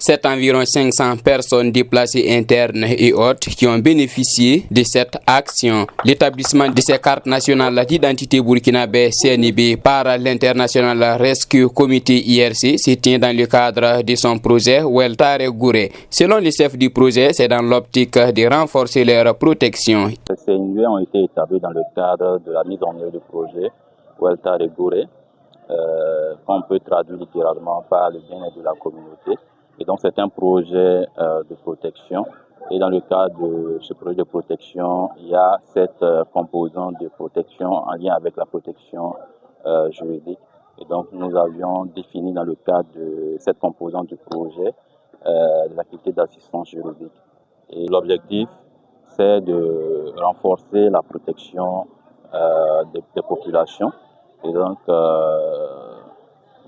C'est environ 500 personnes déplacées internes et autres qui ont bénéficié de cette action. L'établissement de ces cartes nationales d'identité burkinabé CNIB par l'International Rescue Committee IRC se tient dans le cadre de son projet Weltare Gouré. Selon le chef du projet, c'est dans l'optique de renforcer leur protection. Les CNIB ont été établis dans le cadre de la mise en œuvre du projet Weltare Gouré, qu'on peut traduire littéralement par le bien-être de la communauté. Et donc c'est un projet de protection. Et dans le cadre de ce projet de protection, il y a cette composante de protection en lien avec la protection juridique. Et donc nous avions défini dans le cadre de cette composante du projet l'activité d'assistance juridique. Et l'objectif, c'est de renforcer la protection des populations. Et donc,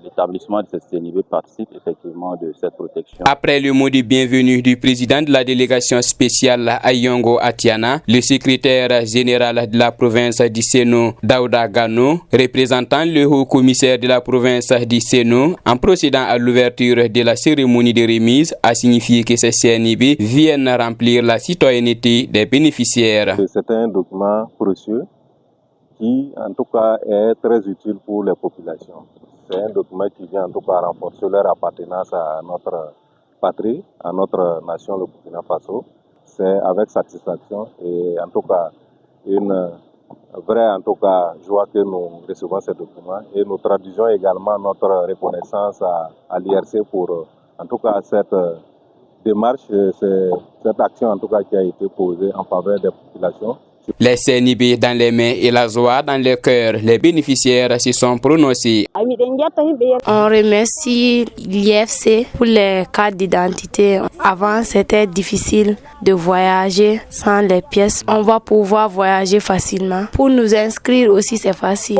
l'établissement de ce CNIB participe effectivement de cette protection. Après le mot de bienvenue du président de la délégation spéciale Ayongo Atiana, le secrétaire général de la province du Seno, Daouda Gano, représentant le haut commissaire de la province du Seno, en procédant à l'ouverture de la cérémonie de remise, a signifié que ces CNIB viennent remplir la citoyenneté des bénéficiaires. C'est un document précieux qui, en tout cas, est très utile pour les populations. C'est un document qui vient, en tout cas, renforcer leur appartenance à notre patrie, à notre nation, le Burkina Faso. C'est avec satisfaction et, en tout cas, une vraie, en tout cas, joie que nous recevons ces documents. Et nous traduisons également notre reconnaissance à l'IRC pour, en tout cas, cette démarche, cette action, en tout cas, qui a été posée en faveur des populations. Les CNIB dans les mains et la joie dans le cœur, les bénéficiaires se sont prononcés. On remercie l'IFC pour les cartes d'identité. Avant, c'était difficile de voyager sans les pièces. On va pouvoir voyager facilement. Pour nous inscrire aussi, c'est facile.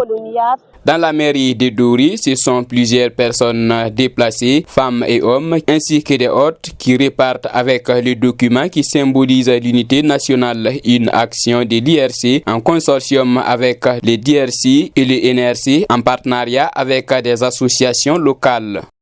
Dans la mairie de Douri, ce sont plusieurs personnes déplacées, femmes et hommes, ainsi que des hôtes qui repartent avec le document qui symbolise l'unité nationale, une action de l'IRC en consortium avec les DRC et le NRC en partenariat avec des associations locales.